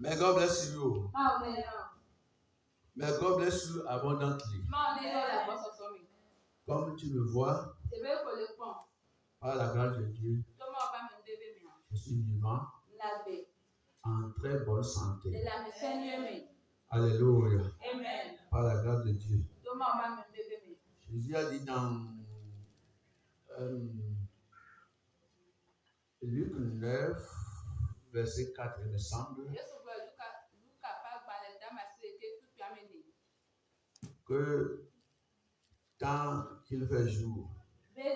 May God bless you. May God bless you abundantly. Comme tu le vois, par la grâce de Dieu, je suis vivant, en très bonne santé. Alléluia. Par la grâce de Dieu. Jésus a dit dans Luc 9, verset 4, il me semble, que tant qu'il fait jour et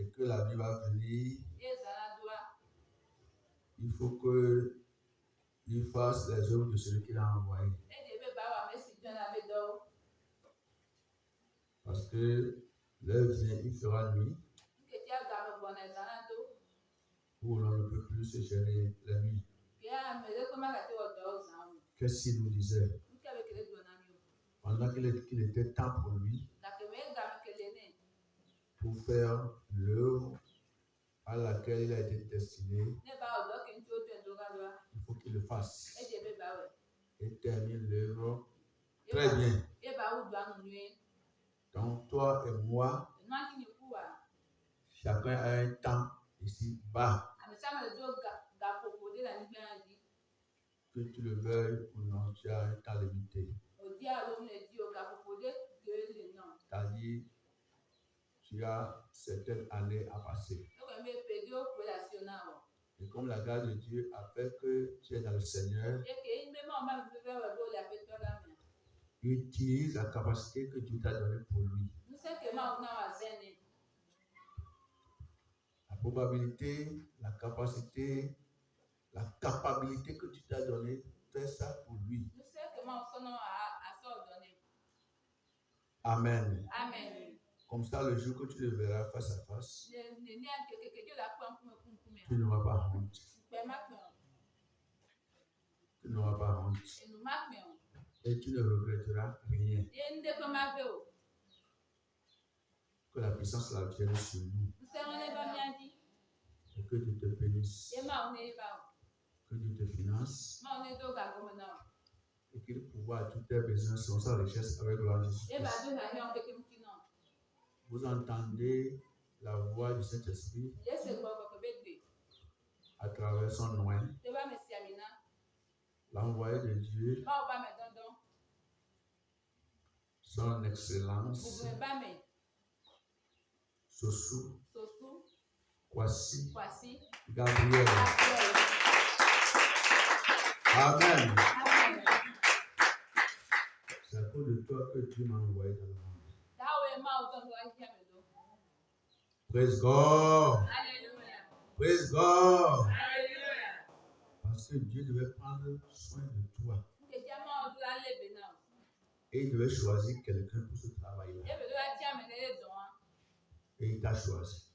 que la vie va venir, il faut qu'il fasse les œuvres de celui qu'il a envoyé. Parce que l'heure vient, il fera nuit, où l'on ne peut plus se gérer la nuit. Qu'est-ce qu'il nous disait? Pendant qu'il était temps pour lui, pour faire l'œuvre à laquelle il a été destiné, il faut qu'il le fasse et termine l'œuvre très bien. Donc toi et moi, chacun a un temps ici-bas. Que tu le veuilles ou non, tu as un temps limité. C'est-à-dire, tu as certaines années à passer. Et comme la grâce de Dieu a fait que tu es dans le Seigneur, utilise la capacité que Dieu t'a donnée pour lui. La probabilité, la capacité, la capacité que tu t'as donnée, fais ça pour lui. Amen. Comme ça, le jour que tu le verras face à face, tu n'auras pas honte. Tu n'auras pas honte. Et tu ne regretteras rien. Que la puissance de la vienne sur nous. Et que Dieu te bénisse. Que Dieu te finance. Et qu'il pourvoie tous tes besoins selon sa richesse avec gloire de Jésus. Vous entendez la voix du Saint-Esprit à travers son nom. L'envoyé de Dieu, son excellence, Sossou, Kwasi, Gabriel. Amen. C'est à cause de toi que Dieu m'a envoyé dans le monde. Praise God. Praise God. Parce que Dieu devait prendre soin de toi. Et il devait choisir quelqu'un pour ce travail-là. Et il t'a choisi.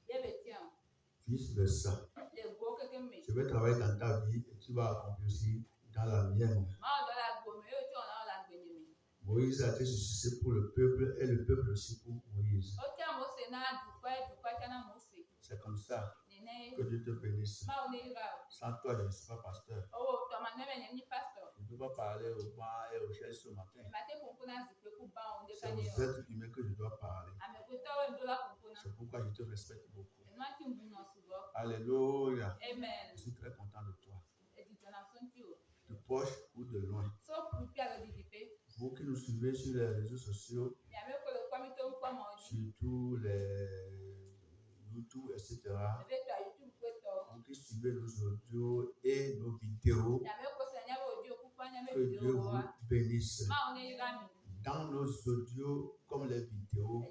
Fils de ça. Je vais travailler dans ta vie et tu vas accomplir aussi dans la mienne. Moïse a été suscité pour le peuple et le peuple aussi pour Moïse. C'est comme ça. Que Dieu te bénisse. Sans toi, je ne suis pas pasteur. Je ne peux pas parler aux bancs et aux chaises ce matin. C'est aux êtres humains que je dois parler. C'est pourquoi je te respecte beaucoup. Alléluia. Je suis très content de toi. De proche ou de loin. Vous qui nous suivez sur les réseaux sociaux, surtout les YouTube, etc. Vous qui suivez nos audios et nos vidéos, que Dieu vous bénisse. Dans nos audios comme les vidéos,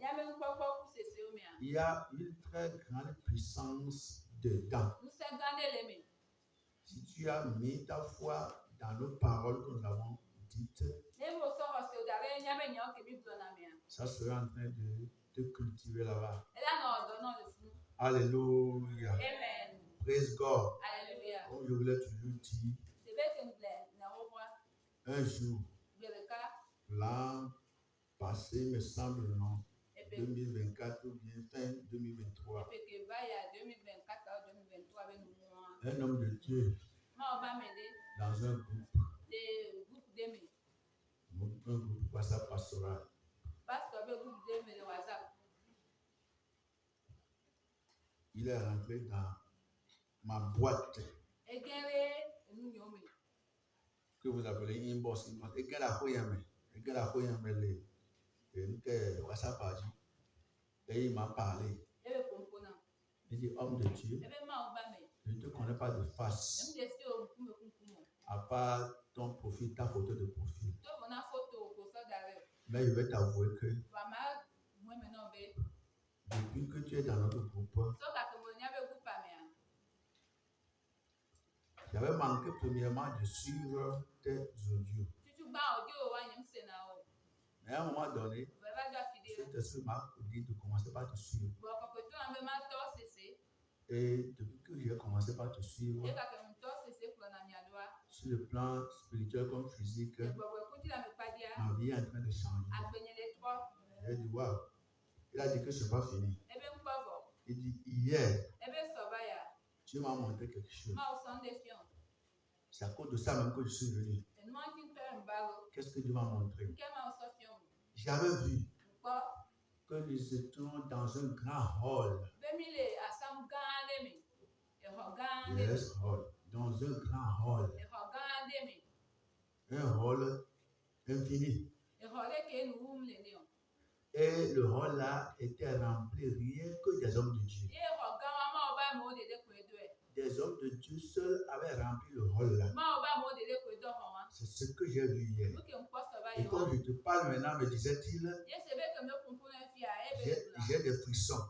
il y a une très grande puissance dedans. Si tu as mis ta foi dans nos paroles que nous avons dites, ça sera en train de te cultiver là-bas. Alléluia. Praise God. Comme je vous l'ai toujours dit, un jour, l'an passé, me semble, non, 2024 ou bien fin 2023, Un homme de Dieu dans un groupe WhatsApp pastoral. Il est rentré dans ma boîte que vous appelez inbox. Et quel a WhatsApp a dit. Et il m'a parlé. Il dit, homme de Dieu, je ne te connais pas de face. À part ton profil, ta photo de profil. Mais je vais t'avouer que depuis que tu es dans notre groupe, j'avais manqué premièrement de suivre tes audios. Mais à un moment donné, cet esprit m'a dit de commencer par te suivre. Et depuis que j'ai commencé par te suivre, sur le plan spirituel comme physique, ma vie est en train de changer. J'ai dit, waouh. Il a dit que ce n'est pas fini. Il dit, hier, tu m'as montré quelque chose. C'est à cause de ça même que je suis venu. Qu'est-ce que Dieu m'a montré? J'avais vu que nous étions dans un grand hall. Yes, hall. Dans un grand hall. Un hall infini. Et le hall là était rempli rien que des hommes de Dieu. Des hommes de Dieu seuls avaient rempli le hall là. C'est ce que j'ai vu hier. Et comme je te parle maintenant, me disait-il, j'ai des frissons.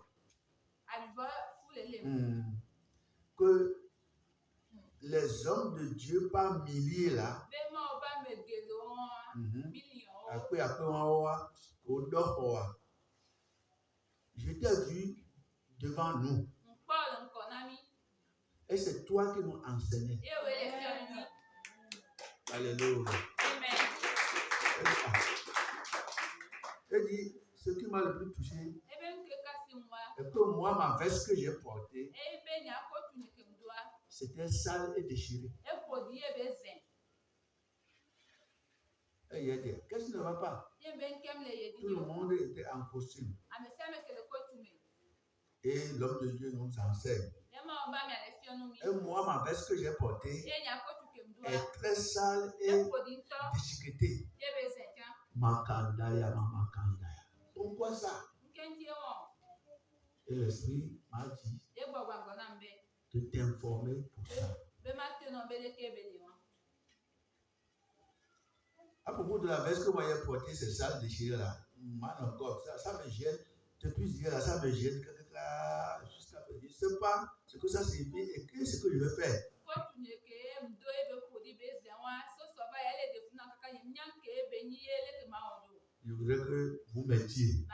Que les hommes de Dieu par milliers là, je t'ai vu devant nous. Et c'est toi qui m'as enseigné. Alléluia. Il dit, ce qui m'a le plus touché, est que moi, ma veste que j'ai portée, c'était sale et déchirée. Et il a dit, qu'est-ce qui ne va pas? Tout le monde était en costume. Et l'homme de Dieu nous enseigne. Et moi, ma veste que j'ai portée est très sale et déchiquetée. Makandaya. Pourquoi ça? Et l'esprit m'a dit de t'informer pour ça. À propos de la veste que moi j'ai portée, c'est sale déchirée là. Man of God, ça me gêne. Depuis hier là, ça me gêne. Jusqu'à je ne sais pas ce que ça signifie et qu'est-ce que je vais faire. Je voudrais que vous m'aidiez.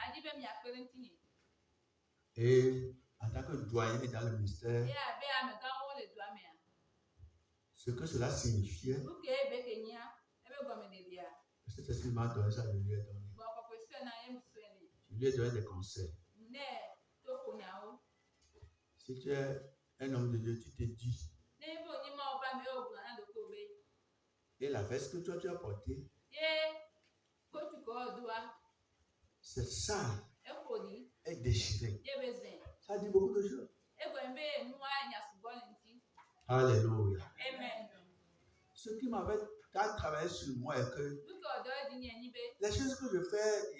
Et en tant que doyen dans le ministère, ce que cela signifiait, cet esprit m'a donné ça, je lui ai donné. Je lui ai donné des conseils. Si tu es un homme de Dieu, tu te dis. Et la veste que toi tu as portée, c'est sale et déchiré. Ça dit beaucoup de choses. Alléluia. Amen. Ce qui m'avait travaillé sur moi est que les choses que je fais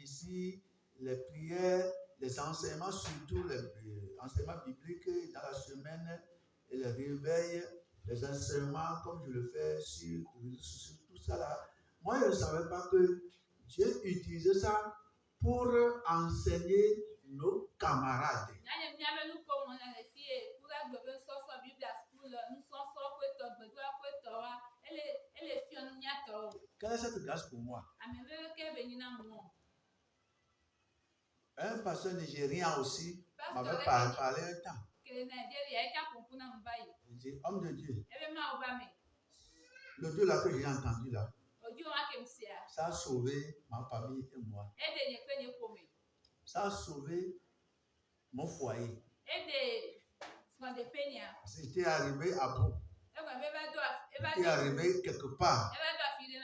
ici, les prières, les enseignements, surtout les enseignements bibliques dans la semaine, et les réveils, les enseignements comme je le fais sur tout ça là, moi je ne savais pas que Dieu utilisait ça pour enseigner nos camarades. Quelle est cette grâce pour moi? Un pasteur nigérien aussi m'avait parlé un temps. Il dit, homme de Dieu, le Dieu là que j'ai entendu là, ça a sauvé ma famille et moi. Ça a sauvé mon foyer. Si j'étais arrivé à bout, j'étais arrivé quelque part,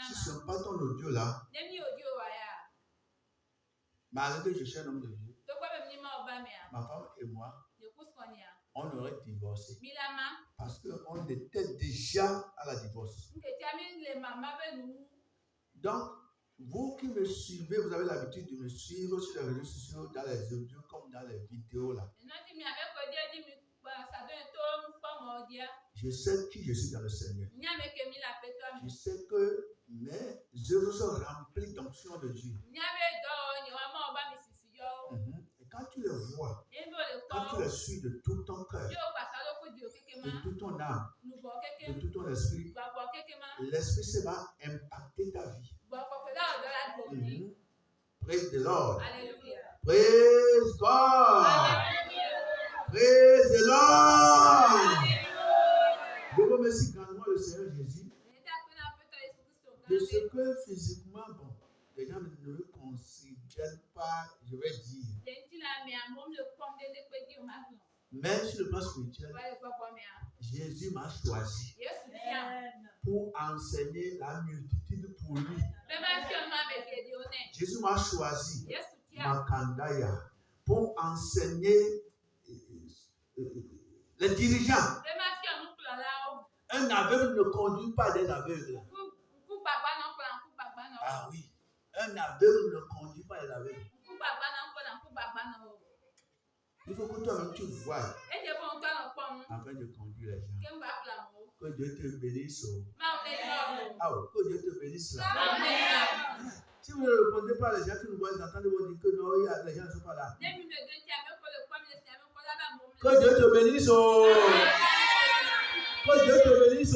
si ce n'est pas ton audio là, malgré que je suis un homme de Dieu, ma femme et moi, on aurait divorcé. Parce qu'on était déjà à la divorce. Donc, vous qui me suivez, vous avez l'habitude de me suivre sur les réseaux sociaux, dans les audios comme dans les vidéos là. Je sais qui je suis dans le Seigneur. Je sais que mes œuvres sont remplies d'onction de Dieu. Et quand tu les vois, quand tu les suis de tout ton cœur, de toute ton âme, de tout ton esprit, l'Esprit se va impacter ta vie. Praise the Lord. Praise God. Praise the Lord. Je remercie grandement le Seigneur Jésus de ce que physiquement, bon, les gens ne me considèrent pas, je vais dire. Mais sur le plan spirituel, Jésus m'a choisi pour enseigner la multitude pour lui. Jésus m'a choisi, Makandaya, pour enseigner les dirigeants. Un aveugle ne conduit pas des aveugles. Ah oui, un aveugle ne conduit pas des aveugles. Il faut que toi-même tu vois afin de conduire les gens. Que Dieu te bénisse. Ah oui, que Dieu te bénisse là. Si vous ne répondez pas à les gens qui nous voient, ils entendent vous dire que non, les gens ne sont pas là. Que Dieu te bénisse. Que Dieu te bénisse.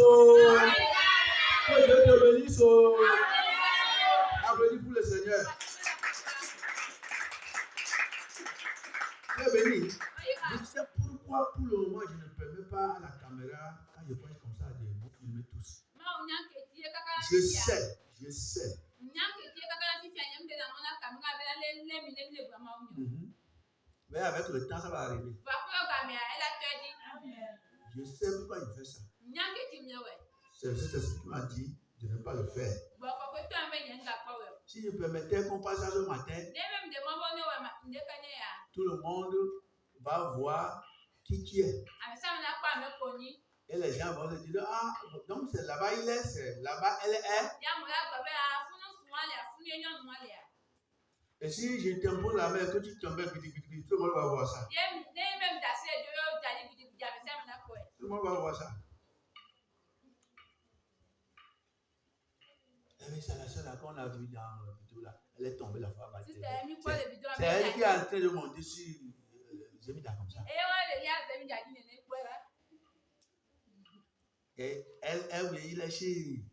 Que Dieu te bénisse. Applaudis pour le Seigneur. Très béni. Je sais pourquoi pour le moment je ne permets pas à la caméra, quand je prends comme ça, de vous filmer tous. Je sais. Mais avec le temps, ça va arriver. Je sais pourquoi il fait ça. C'est cet esprit qui m'a dit de ne pas le faire. Si je permettais qu'on passe ça ce matin, tout le monde va voir qui tu es. Et les gens vont se dire, ah, donc c'est là-bas il est, c'est là-bas elle est. Et si je t'impose la main, que tu tombes, tout le monde va voir ça. Tout le monde va voir ça. Mais c'est la seule qu'on a vue dans la vidéo là. Elle est tombée la fois à c'est elle qui est en train de monter sur Zemida comme ça. Et il est chez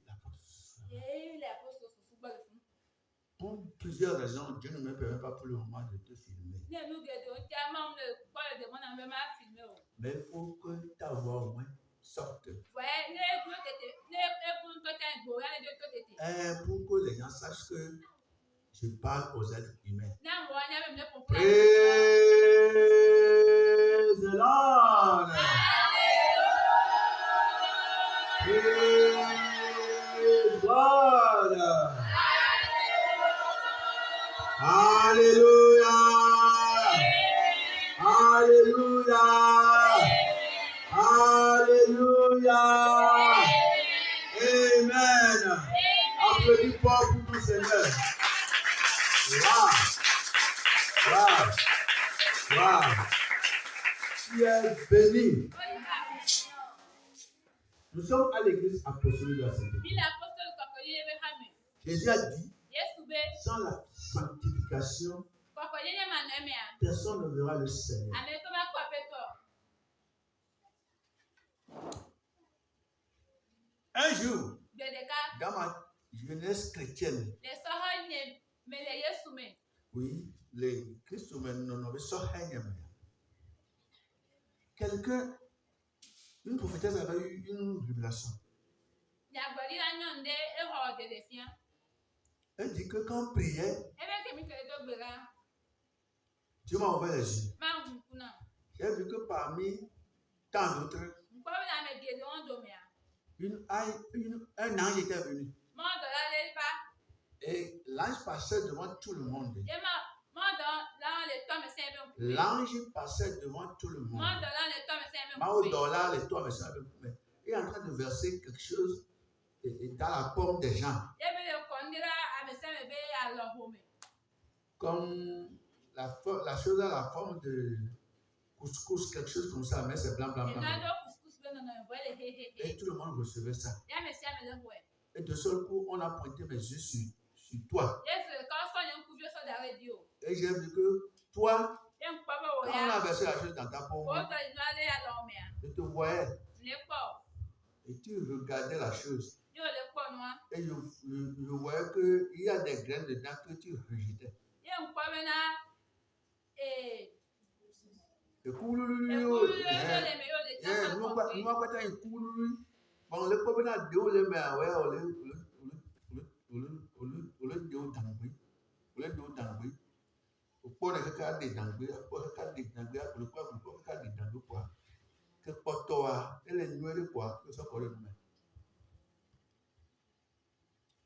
l'apôtre. Pour plusieurs raisons, Dieu ne me permet pas pour le moment de te filmer. Mais il faut que ta voix au moins sorte. Pour que les gens sachent que je parle aux êtres humains. Praise the Lord. Praise God. Hallelujah. Hallelujah. Hallelujah. Amen. Applaudis fort pour ton Seigneur. Wow. Tu es béni. Nous sommes à l'église apostolique de la Sainteté. Jésus a dit, sans la sanctification, personne ne verra le Seigneur. Un jour, dans ma jeunesse chrétienne, oui, les Christoumènes n'ont quelqu'un, une prophétesse avait eu une révélation. Elle dit que quand on priait, Dieu m'a ouvert les yeux. J'ai vu que parmi tant d'autres. Un ange était venu. Et l'ange passait devant tout le monde. L'ange passait devant tout le monde. Il est en train de verser quelque chose dans la pomme des gens. Comme la chose à la forme de couscous, quelque chose comme ça, mais c'est blanc, blanc, blanc. Et tout le monde recevait ça. Et de seul coup, on a pointé mes yeux sur toi. Et j'ai vu que toi, quand on a versé la chose dans ta pomme, je te voyais. Et tu regardais la chose. Et je voyais qu'il y a des graines dedans que tu rejetais.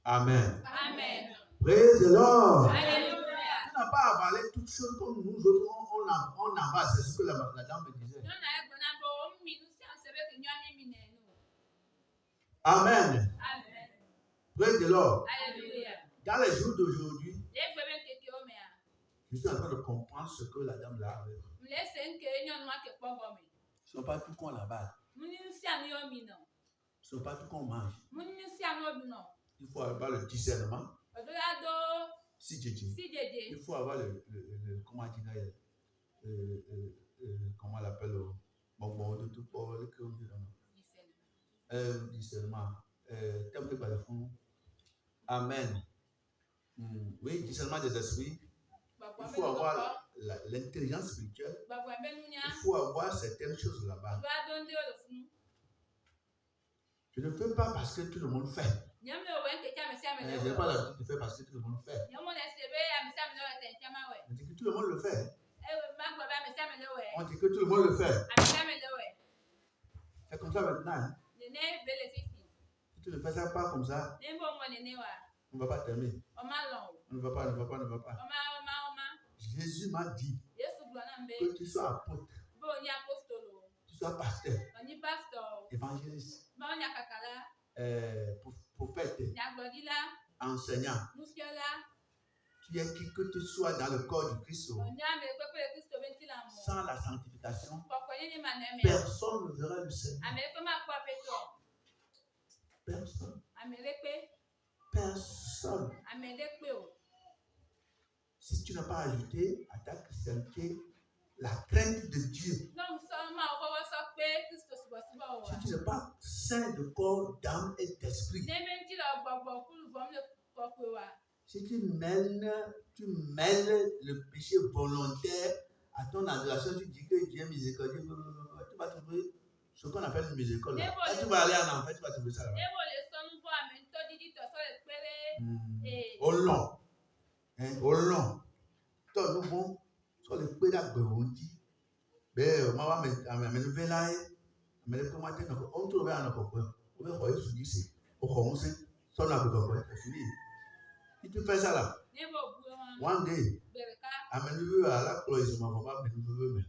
Amen. Amen. Praise the Lord. Alléluia. Tu n'as pas avalé toutes choses comme nous autres, on avale, c'est ce que la dame me disait. Amen. Amen. Praise the Lord. Alléluia. Dans les jours d'aujourd'hui, je suis en train de comprendre ce que la dame là avait. Ce n'est pas tout qu'on avale. Ce n'est pas tout qu'on mange. Il faut avoir le discernement. Si il faut avoir comment dire, comment on l'appelle, discernement. Amen. Oui, discernement des esprits. Il faut avoir l'intelligence spirituelle. Il faut avoir certaines choses là-bas. Je ne fais pas parce que tout le monde fait. Je n'ai pas l'habitude de faire parce que tout le monde fait. On dit que tout le monde le fait. On dit que tout le monde le fait. C'est comme ça maintenant. Si tu ne fais ça pas comme ça, on ne va pas t'aimer. On ne va pas. Jésus m'a dit que tu sois apôtre, tu sois pasteur, évangéliste, prophète, enseignant. Tu es qui que tu sois dans le corps du Christ. Sans la sanctification, personne ne verra le Seigneur. Personne. Si tu n'as pas ajouté à ta chrétienté la crainte de Dieu, si tu n'es pas saint de corps, d'âme et d'esprit, si tu mêles le péché volontaire à ton adoration, tu dis que Dieu est miséricordieux, tu vas trouver ce qu'on appelle une miséricorde. Quand tu vas aller en enfer, tu vas trouver ça là. Au long. Toi, nous bon, sur les pédagogues, on dit, ben, maman me lever là, mais le comment tu on trouve un copain, on va voir ce qui au commencer, son copain, c'est fini. Si tu fais ça là, one day, amène-le à la cloison, ma maman me lever.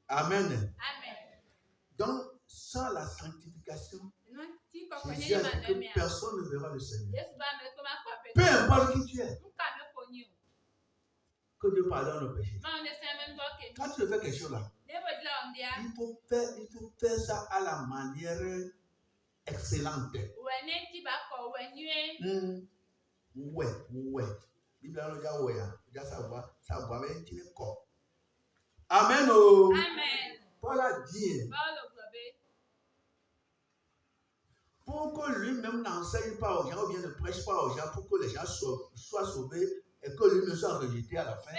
Amen. Donc, sans la sanctification, Jésus a dit que personne ne verra le Seigneur. Peu importe qui tu es. Que Dieu pardonne nos péchés. Quand tu fais quelque chose là, il faut faire ça à la manière excellente. Ouais. Bible a savoir avec qui est corps. Amen. Paul a dit. Pour que lui-même n'enseigne pas aux gens ou bien ne prêche pas aux gens pour que les gens soient sauvés et que lui ne soit rejeté à la fin.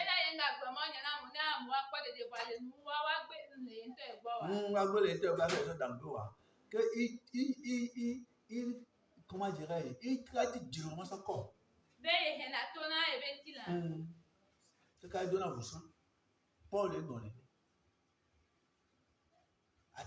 Comment dirais-je? Il traite durement son corps. Ce qu'il donne à vous, Paul est donné.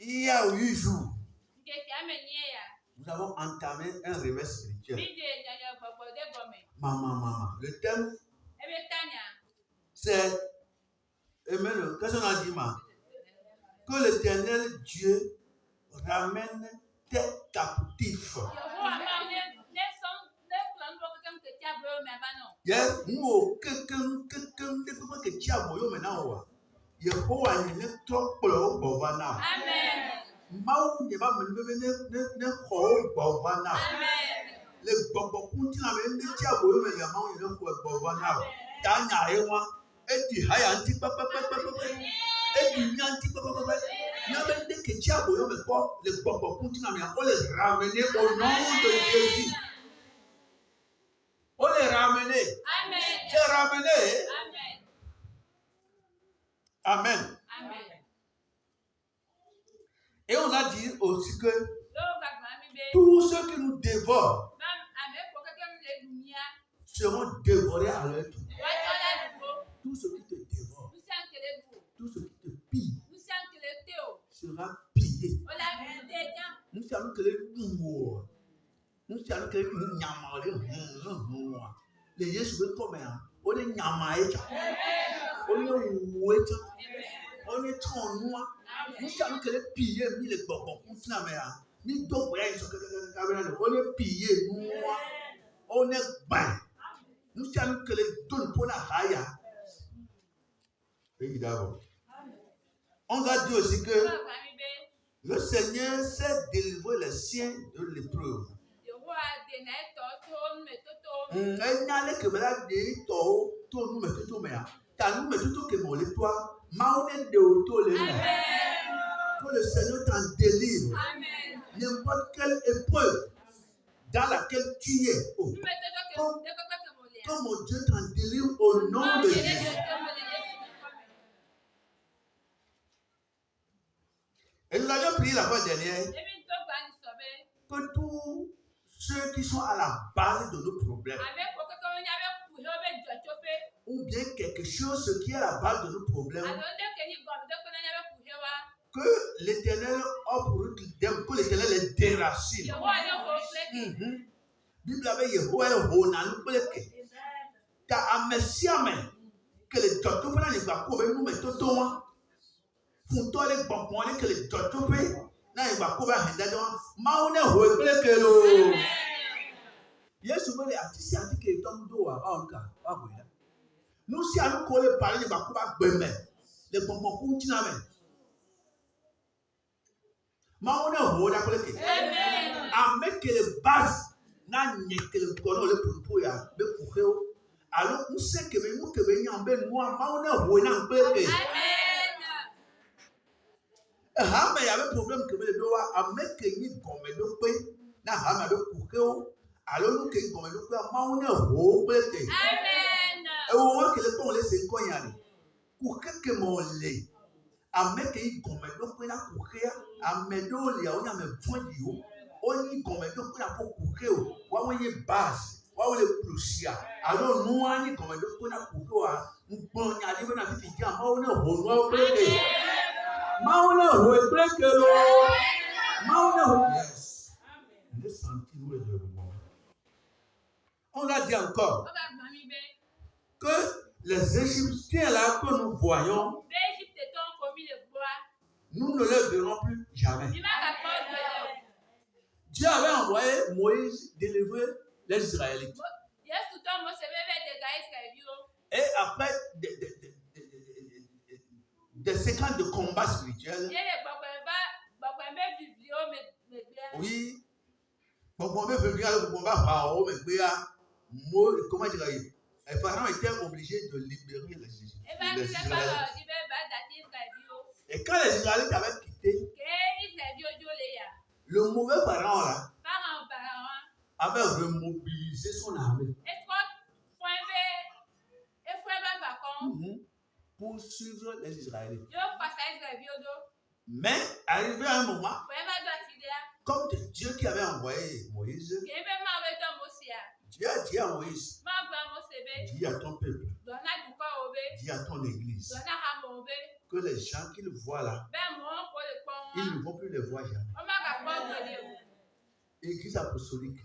Il y a 8 jours, nous avons entamé un réveil spirituel. Maman. Le thème, c'est, qu'est-ce qu'on a dit, que l'Éternel Dieu ramène tes captifs. On les ramener. C'est ramené. Amen. Et on a dit aussi que tous ceux qui nous dévorent seront dévorés à leur tour. Tout ce qui te dévore, tout ce qui te pille, sera pillé. Nous savons que les Yeshua comme on est nyamaïcha, on est trop noir. Nous savons que les pillés, ni les bobos, ni d'autres, on est pillé, on est bain. Nous savons que les donnes pour la haya. On a dit aussi que le Seigneur sait délivrer les siens de l'épreuve. Que le Seigneur t'en délivre. N'importe quelle épreuve dans laquelle tu es. Que mon Dieu t'en délivre au nom de Jésus. Et nous avions prié la fois dernière que tous ceux qui sont à la base de nos problèmes, ou bien quelque chose qui est à la base de nos problèmes, que l'Éternel a pour eux que l'Éternel les déracine. Bible avait Yehowa Honan Bleke. Ta amesiame que les docteurs les bako nous mettons toi. Funto les bambons que les docteurs na les bako ba hendado. Maune ho Bleke lo. Yesu me atisi atike tondo a onka abuya. Nous si à nous coller parler les bako ba gbeme. Les bambons continue mais. Maune ho da Bleke. Amen. Avec les bases na nyekele kono le pumpo ya be kuheo. Alors, nous savons que nous sommes ben moi, mauna hoina mbeke. Amen. Il y avait problème que le doa a mettre ni comme le pe na hama be kuheo. Alors nous que comme le pe mauna ho mbeke. Amen. Et on voit que le ton laisse koyani. Kuhe que mon lait. A mettre ni comme le pe na kuhea, a medo li a ona me fondio. Oni comme le pe na kuheo. Wa wenye base. Les Prussiens. Alors nous on comme le point à couper nous prenons à dire na fiti jam on est au bleke maona ho bleke lo maona ho yes les sentiments de bon. On a dit encore que les Égyptiens là que nous voyons nous ne les verrons plus jamais. Dieu avait envoyé Moïse délivrer les Israélites. Et après des séquences de combat spirituel, oui, comment dire, les parents étaient obligés de libérer les Israélites. Et quand les Israélites avaient quitté, le mauvais parent là avait remobilisé son armée pour suivre les Israélites. Mais arrivé à un moment, comme Dieu qui avait envoyé Moïse, Dieu a dit à Moïse, dis à ton peuple, dis à ton église, que les gens qu'ils voient là, Ils ne vont plus les voir jamais. Église apostolique.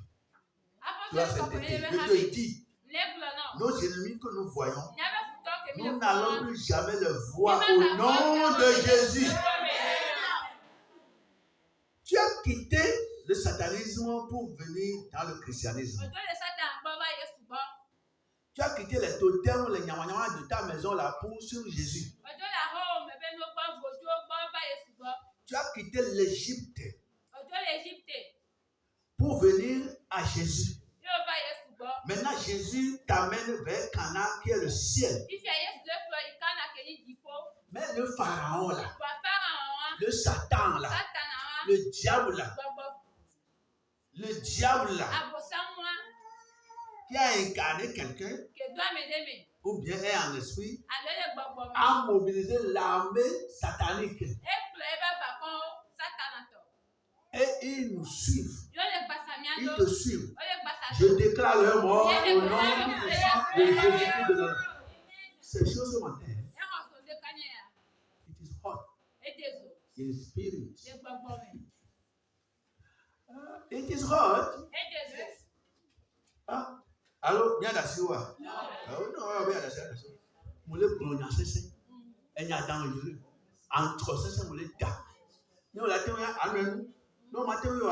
Tu vois, cet été, je te dis, nos ennemis que nous voyons, nous n'allons plus jamais les voir au nom de Jésus. Tu as quitté le satanisme pour venir dans le christianisme. Tu as quitté les totems, les nyama de ta maison là pour suivre Jésus. Tu as quitté l'Égypte pour venir à Jésus. Maintenant, Jésus t'amène vers Canaan qui est le ciel. Mais le pharaon là, le Satan là, le diable là, qui a incarné quelqu'un, ou bien est en esprit, a mobilisé l'armée satanique. Et ils nous suivent. Ils te suivent. Je déclare leur mort au nom de Jésus-Christ de Nazareth. C'est chaud ce matin. It is hot. In spirit. It is hot. Ah. Alors, bien d'assurer. Non, bien d'assurer. Moulé colonial, c'est et n'y a dans le entre c'est moulé da. Nous la théorie amen. Non, ma théorie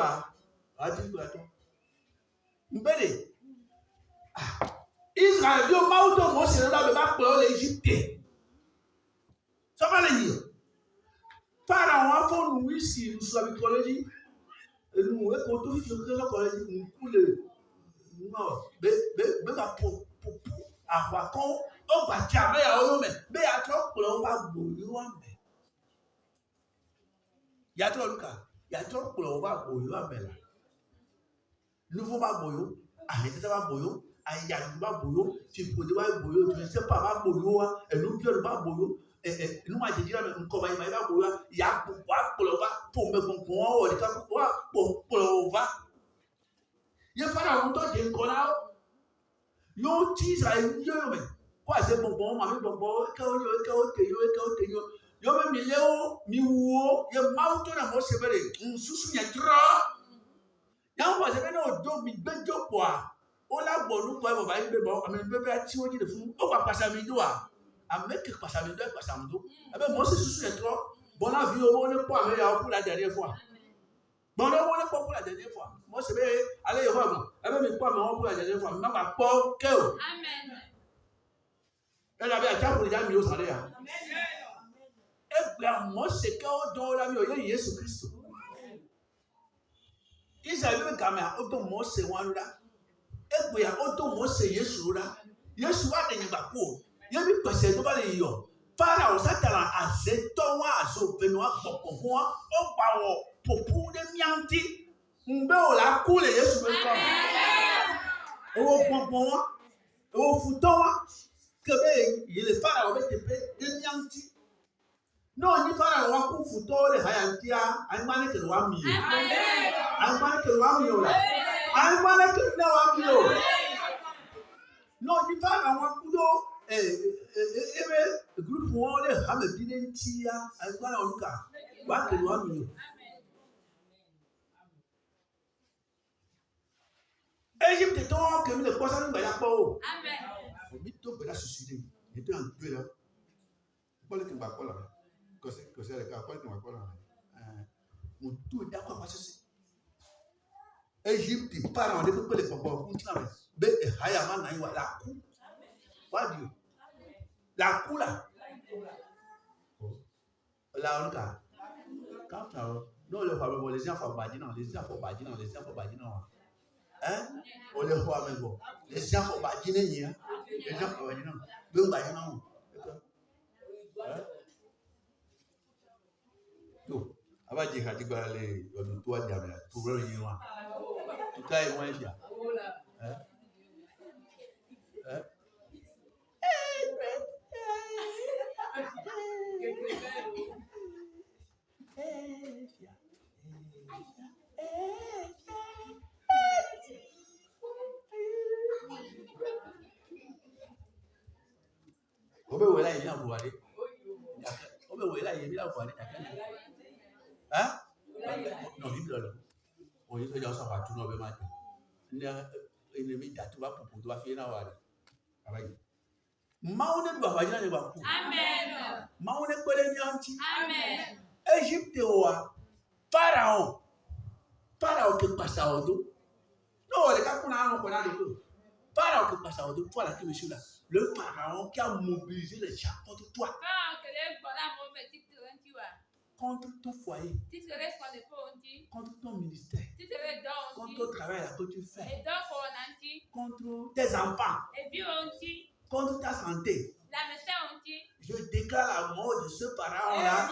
a dit quoi toi? Mbele. Israël, Dieu m'a auto mo c'est là ba pour l'Égypte. Ça va le dire. Pharaon a fait nous ici, nous sommes mythologie. Et nous est content que la collège nous coule. Non, mais pour avoir qu'on on va jamais à eux mais à trop pour on va bouillir mais il y a trop le cas il y a trop pour on va bouillir mais là nous faut pas bouillir arrêtez de pas bouillir il y a pas bouillir tu peux pas bouillir tu ne sais pas bouillir et nous Dieu pas bouillir et nous m'a dit là mais comment il va bouillir il y a pour on va pour me comprendre on est pour on va il y a pas longtemps j'ai encore là yo Israël yo mais quoi c'est bon mami bon ka o te yo yo me mi leo mi wo ye mauto na mo sebere nsusu nya tro ya mo se be no do mi gbejo po a o la gbo lu po e baba ibe bo ami be be ti o ji de fun o pa pasa mi do a make pasa mi do e be mo se susu nya tro bon la vie o ne po ame ya pour la dernière fois bon le mo ne po pour la dernière fois mo se be ale yo ba mo e be mi po ame o pour la dernière fois ma ba po ke o amen. Elle avait un temps pour les gens mieux salaire. Et bien, moi, c'est quand on a mis Jésus Christ. Ils avaient quand même autant moi, c'est moi là. Et bien, autant moi, c'est Jésus là. Jésus a des bako. Il y a eu passé devant les yo. Pharaon, ça t'a la azeton wa azo benoa boko wa o bawo popu de mianti. Mbe o la coule Jésus me comme. O pompon wa, o futon wa. Que il est pharaon avec des mianti. Non, ni pharaon wa ku futo le hayantia, ay mane ke wa mi. Ay mane ke wa mi o la. Ay mane ke na wa mi o. Non, ni pharaon wa ku do groupe wo le ha me binentia, ay mane o ka. Wa ke wa mi o. Égypte to que le poisson ngba ya po. Amen. Obi to be la suicide. Était en deux là. Paul qui va pas là. Que c'est le cas Paul qui va pas là. Mon tout d'accord parce que Égypte parent de que les papa continue. Be haya man na iwa la coup. What do? La coup là. Là on ka. Quand non le papa les enfants badis non les enfants badis non les enfants badis non. Hein? On les voit même bon. Les enfants badis ni hein. Les enfants badis non. Be badis non. Yo, aba je ka digba le odun to aja me to ro yin wa. To kai won ya. Obe wela yin abuwale. Obe wela yin bi abuwale. Hein? Non, il là. On y a ça va tout le monde. Ennemi d'Atuba pour toi, Fiena Wadi. Maune Bavajana de Baku. Amen. Maune Kolemianti. Amen. Égypte, Pharaon. Pharaon qui passe à Odo. Non, les gars qu'on a dit. Pharaon qui passe à Odo. Toi là, qui me suis là. Le Pharaon qui a mobilisé les chats contre toi. Contre ton foyer, contre ton ministère, contre ton travail que tu fais, contre tes enfants, contre ta santé. Je déclare la mort de ce pharaon-là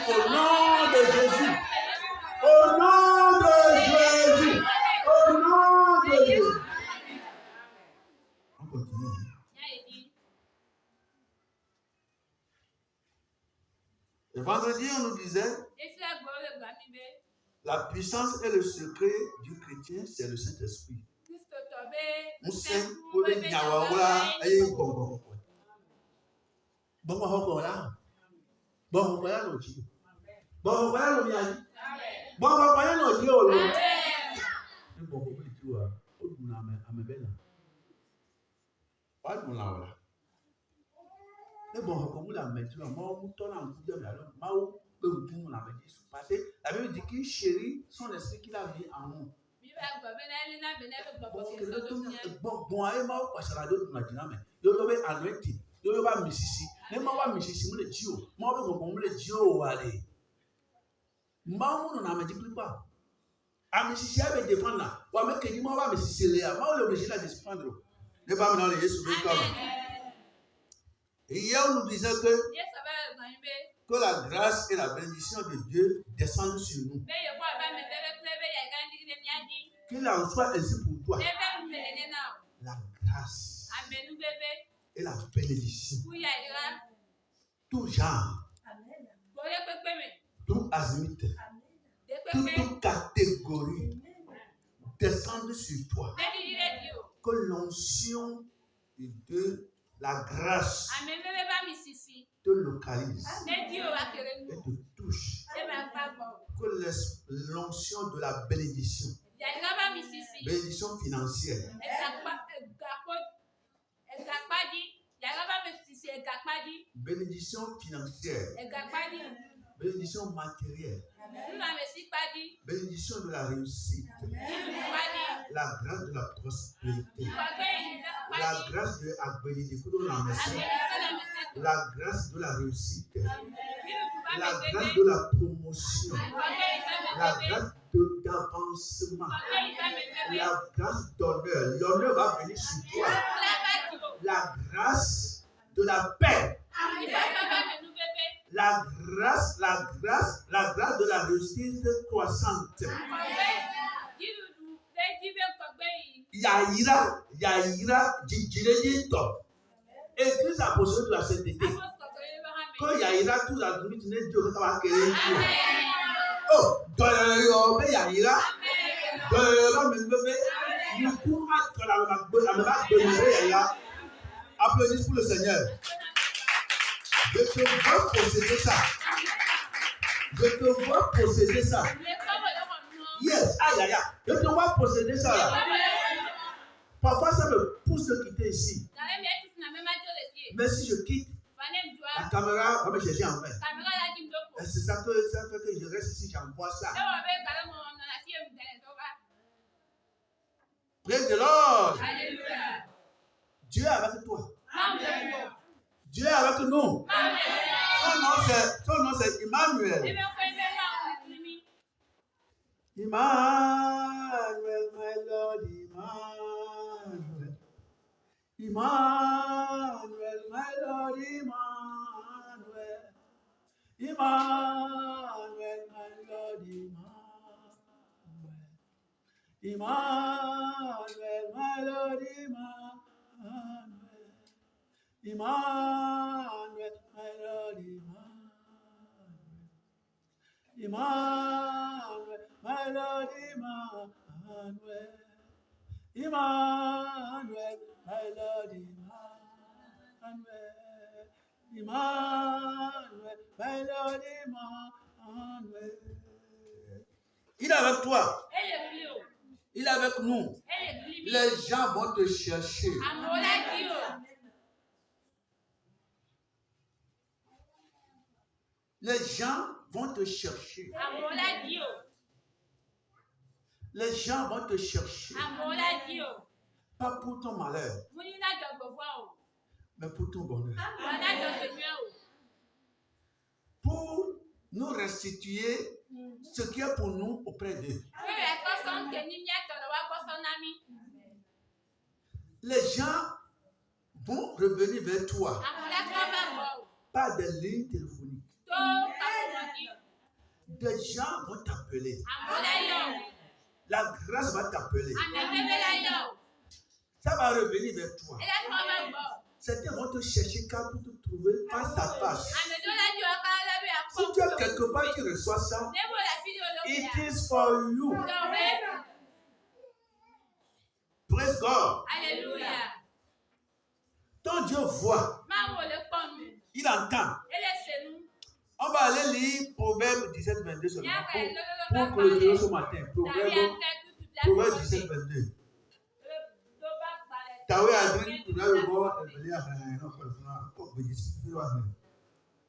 au nom de Jésus. Au nom de Jésus. Au nom de Jésus. On continue. Le vendredi, on nous disait la puissance et le secret du chrétien, c'est le Saint-Esprit. On sait pour les Nyawawa et Bongo. Bongo là. Bongo là, non, tu. Bongo là, non, tu. Bongo là, non, tu. Bongo, tu vois. On nous a mis belle. Pas de là. Mais bon, comme vous l'avez dit, moi, on tourne en coup de alors, Mao peut tout nous l'avait dit. Parce que la Bible dit qu'il chérit son esprit qu'il a mis en nous. Bon, et Mao passe la d'autres maintenant, mais il y a un anointing, il y a un misisi. Mais moi, je misisi, le Dieu. Moi, je vais le Dieu, allez. Mao, on n'a pas dit plus pas. A misisi, elle va défendre là. Ou à mettre que moi, je vais misisi, là. Mao, il est obligé de se prendre. Ne pas me dans les Jésus, et hier, on nous disait que la grâce et la bénédiction de Dieu descendent sur nous. Qu'il en soit ainsi pour toi. La grâce et la bénédiction. Tout genre. Tout azimut. Toute catégorie descendent sur toi. Que l'onction de la grâce te localise et te touche. Que l'onction de la bénédiction, bénédiction financière, bénédiction financière, bénédiction matérielle, bénédiction de la réussite, la grâce de la prospérité, la grâce de la bénédiction de la maison, la grâce de la réussite, la grâce de la promotion, la grâce d'avancement, la grâce d'honneur. L'honneur va venir sur toi. La grâce de la paix. La grâce de la réussite croissante. Yaïra, Djidjidjito. Église apostolique de la sainteté. Quand Yaïra, tout la vie, tu n'es Dieu que ça va créer. Oh, dans Yaïra, applaudissez pour le Seigneur. Je te vois posséder ça. Je te vois posséder ça. Yes, aïe. Je te vois posséder ça là. Parfois, ça me pousse de quitter ici. Mais si je quitte, la caméra va me chercher en main. C'est ça que je reste ici, j'envoie ça. Praise the Lord. Dieu est avec toi. Dieu est avec nous. Son nom c'est Emmanuel. Emmanuel, my Lord, Emmanuel. Emmanuel, my Lord, Emmanuel. Emmanuel, my Lord, Emmanuel. Emmanuel, my Lord, Emmanuel. Emmanuel, my Lord, Emmanuel. Emmanuel, my Lord, Emmanuel. Emmanuel, my Lord, Emmanuel. Emmanuel, my Lord, Emmanuel. avec toi. Il est avec nous. Les gens vont te chercher. Les gens vont te chercher. Les gens vont te chercher. Pas pour ton malheur, mais pour ton bonheur. Pour nous restituer ce qui est pour nous auprès d'eux. Les gens vont revenir vers toi par des lignes téléphoniques. Des gens vont t'appeler. La grâce va t'appeler. Ça va revenir vers toi. Certains vont te chercher car pour te trouver face à face. Si tu es quelque part qui reçoit ça, it is for you. Praise God. Alléluia. Ton Dieu voit. Il entend. On va aller lire Proverbe 17, 22 seulement pour clôturer ce matin. Proverbe 17, 22. Tawe adri tunayo go ebelia no kwa ko bejisi wa na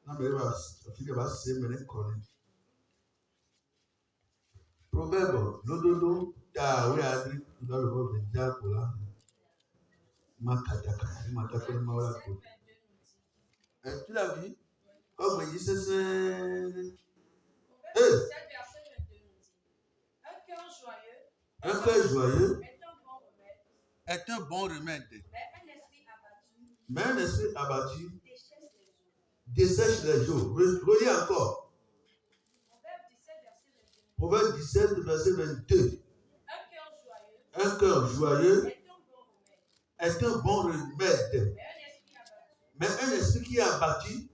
na be wa afike ba se mele kore. Proverbe lododo tawe adri tunayo go beja kola makataka matako mawala ko. Tu l'as vu? Ko bejisi se un cœur joyeux est un bon remède. Mais un esprit abattu dessèche les eaux. Relis encore. Proverbe 17, verset 22. Un cœur joyeux est un bon remède. Mais un esprit qui est abattu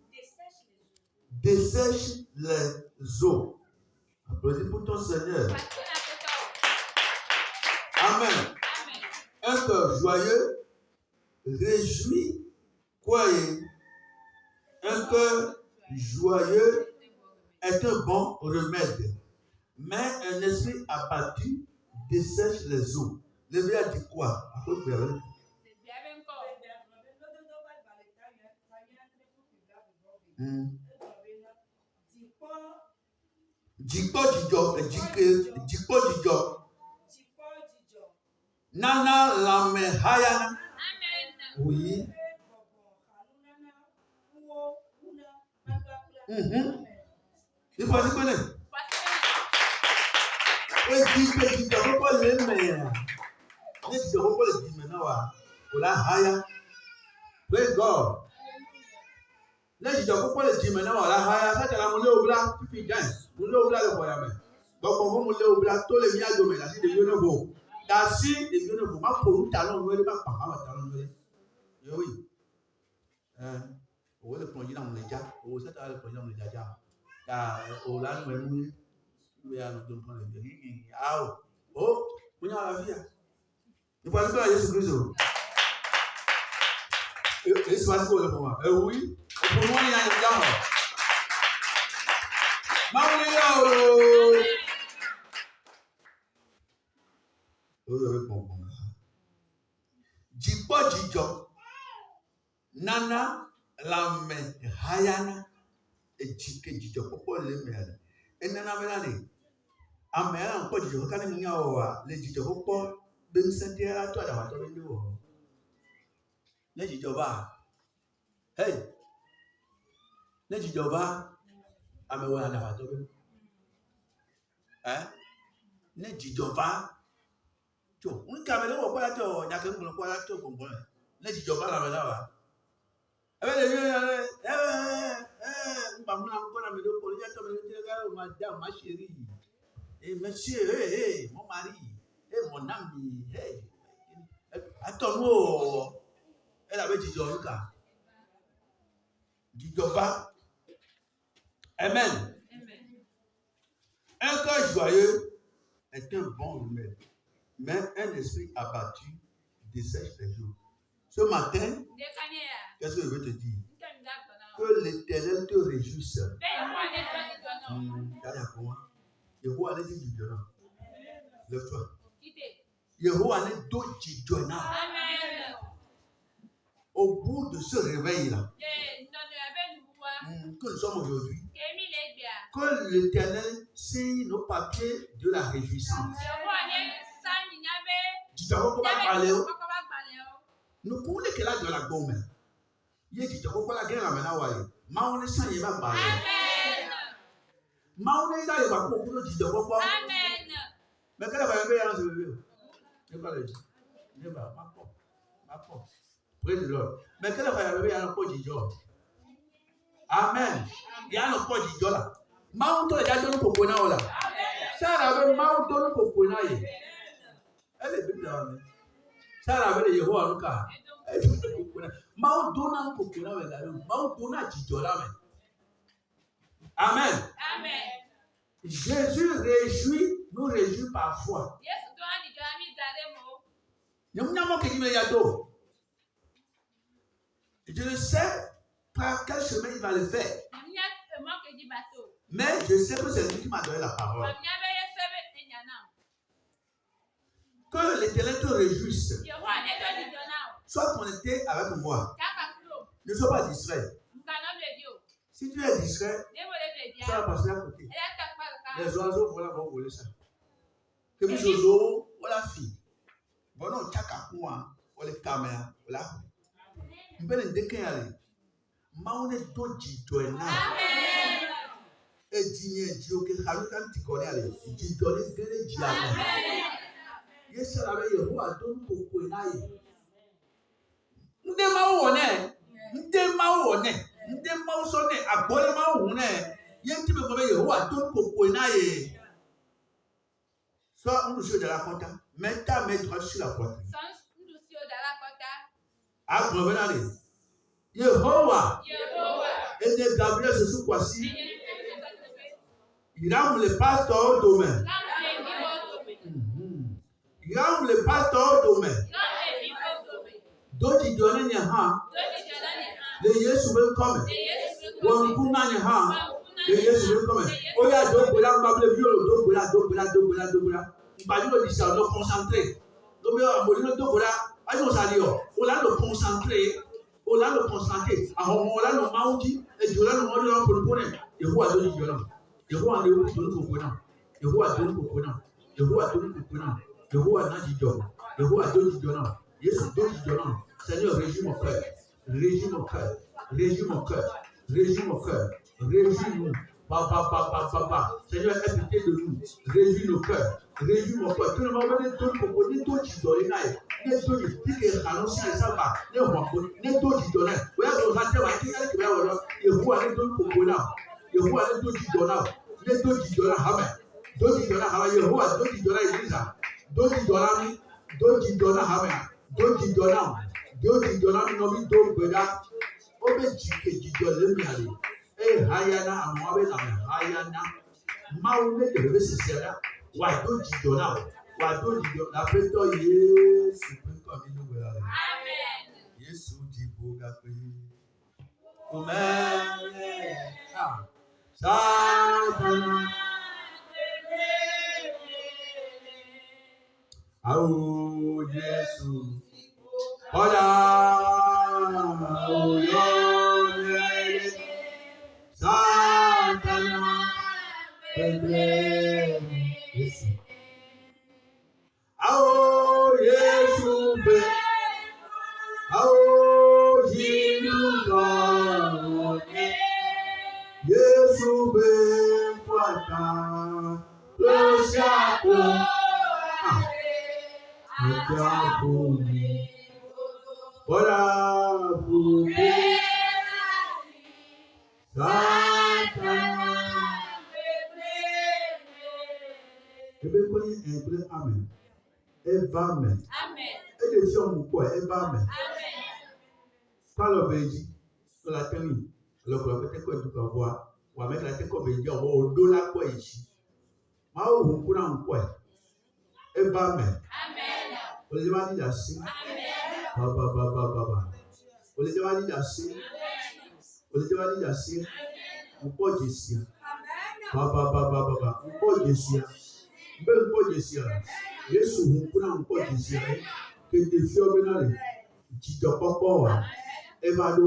dessèche les eaux. Applaudis pour ton Seigneur. Amen. Un cœur joyeux réjouit quoi? Un cœur joyeux est un bon remède, mais un esprit abattu dessèche les eaux. Le Bible a dit quoi? Nana lame hayana. Oui. Il faut se connaître. Et dit pourquoi les meilleurs. Les dit pourquoi les dit maintenant wa. Ola haya. Praise God. Les dit pourquoi les dit maintenant wa la haya. Ça c'est la monnaie au blanc. Tu fais gain. Monnaie au blanc le voyage. Donc on va monnaie au blanc. Tous les miens de là c'est de nouveau. Dasi de nouveau. Ma pour talon nouveau pas pas talon nouveau. Oui. Le plongé dans le déjà, au set à le plongé dans le déjà. Au là, nous allons nous prendre le bien. Oh, vous avez la vie. Nous passons à Jésus-Christ. Et c'est pas ce qu'on a pour moi. Oui, pour moi, il y a un gars. Maman, vous avez compris. Jipo Jijo, Nana. La me hayana et chicken jijo popo le me et nana melani amela nko jijo kana minyawa le jijo popo ben sentiera to da wato ni wo le jijo ba hey le jijo ba amewa da wato be le jijo ba to unka me wo kwa to nya ke ngolo kwa to gbongbon le jijo ba la me la wa. Madame, ma chérie, et monsieur, mon mari, mon ami, attends-nous. Elle avait dit Joruka. Dit Joba. Amen. Un cœur joyeux est un bon remède, mais un esprit abattu dessèche les jours. Ce matin, qu'est-ce que je veux te dire? Que l'Éternel te réjouisse. Je vois aller du violent. Lève-toi. Yehowa ne do jidjona. Amen. Au bout de ce réveil-là, que nous sommes aujourd'hui, que l'Éternel signe nos papiers de la réjouissance. Nous pouvons que là de la gomme. Il dit que la guerre à Menawaye. Maone sans y va parler. Maone ça y va pour nous dire de quoi. Amen. Mais quelle va y avoir un jeu? Ne pas le dire. Ne pas ma porte. Praise the Lord. Mais quelle va y avoir un pot de joie? Amen. Il y a un pot de joie là. Maone toi déjà donne pour qu'on a là. Ça avait Maone donne pour qu'on a. Elle est bien là. Ça avait les Yehowa en cas. Amen. Amen. Jésus nous réjouit parfois. Je ne sais par quel chemin il va le faire. Mais je sais que c'est lui qui m'a donné la parole. Que l'Éternel te réjouisse. Sois connecté avec moi. Ne sois pas distrait. Si tu es distrait, ça va passer à côté. Les oiseaux vont voler ça. Que les oiseaux, voilà fille. Bon, non, tchaka quoi, ou les caméras, voilà. Mbele ndekeyale. Maune doji doena. Amen. Et dinye dioke halukan tikone ale. Didone gere diame. Amen. Yesu la be Yehowa don koko naye. Nde ma so ne agbole ma wu ne. Yenti be be Yehowa don koko naye. Soit nous sur de la compta, mets ta main droite sur la poitrine. Agrevenale. Yehowa. Et de Gabriel se sous quoi-ci. Il rame le pasteur au domaine. Il rame le pasteur au domaine. D'autres donnent un ham. Les Yesu veulent comme. Ou un ham. Les Yesu veulent comme. Oh, ya donc là, ma bleu vieux, donc là. Il va dire que ça doit concentrer. Donc, on va donc là. Ayo salio, on l'a le concentrer. On l'a le maudit. Et je l'ai le mot pour le bonheur. Yehowa donne du violon. Yehowa donne du coconut. Yehowa donne du coconut. Yehowa donne du coconut. Yehowa n'a du violon. Yehowa donne du violon. Yesu donne du violon. Seigneur, régis mon cœur. Régis mon cœur. Régis mon cœur. Régis mon cœur. Régis-nous. Papa. Seigneur, aie pitié de nous. Régis nos cœurs. Régis mon cœur. Tout le monde va donner pour qu'on ait tout qui donne. Ne donne plus que annoncer ça va. Ne voit pas. Ne donne qui donne. Voilà donc ça te va. Qui est-ce qui va avoir? Yehowa ne donne pour qu'on a. Yehowa ne donne qui donne. Ne donne qui donne. Amen. Donne qui donne. Amen. Yehowa donne qui donne. Elisa. Donne qui donne. Donne qui donne. Amen. Donne qui donne. Donne qui donne. Nomi donne beda. Obe qui donne le miali. Eh hayana amwabe na hayana. Maune de le sera. Wa donne qui donne. Wa donne qui donne. Appelle-toi Yesu. Amen. Yesu di boga pe. Amen. Satana. Oh Yesu. Ola. Oh Yesu. Satana. Yesu. Oh Yesu be. Oh Jiluka. Yesu be kwata. Lo shapo. Ajabuni. Ora bube. Satana. Ebe kwenye ebre amen. Amen. Et les hommes quoi? Amen. Par le béji, sur la terre, le prophète est quoi du pouvoir, ou avec la terre comme béji, on va au-delà quoi ici. Ma ou pour un quoi? Amen. On les a dit assez. Baba. On les a dit assez. On les a dit assez. On peut dire ça. Baba. On peut dire ça. pọ̀ jèsì rẹ̀. Jésù ń kúrò ń pọ̀ jèsì rẹ̀. Kéde fi ọbẹ̀ náà rẹ̀. Jìjọ pọ́pọ́ wà. Ẹ bá dó.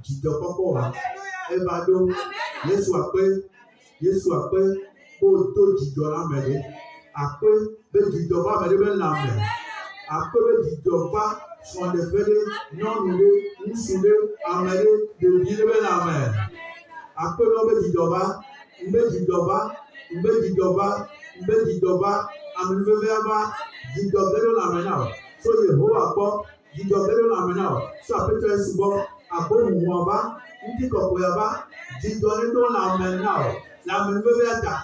Jìjọ pọ́pọ́ wà. Ẹ bá dó. Jésù àpẹ́ kó tó jìjọ lámẹ̀rẹ̀. Àpẹ́ bẹ́ jìjọ bá mẹ̀rẹ̀ bẹ́ lámẹ̀. Àpẹ́ bẹ́ jìjọ bá sọ̀ndẹ̀fẹ́lẹ́ nyɔnuɖe ŋutsuɖe ameɖe ɖeviɖe bɛ lãme aƒenɔ bɛ dzidzɔva ŋbɛ dzidzɔva amenuvevea va dzidzɔ ge ɖe lãme na o so Yehowa gbɔ dzidzɔ ge ɖe lãme na o so aƒetɔ Yesu gbɔ agbomumu va ŋutikɔkɔe va dzidzɔ ne ɖo lãme na o le amenuvevea ta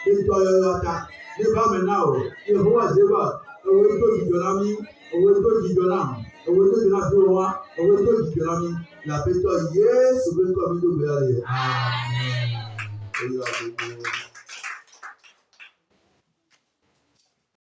le dɔyɔyɔ ta ne va me na o Yehowa zeba ewo to dzidzɔ na mi. Owó tó jìjọ náà, owó tó jìjọ náà tó wá, owó tó jìjọ náà mi, làbẹ́tọ̀ Yéésù ló ń kọ́ mi lóògbé ayé. Àmín.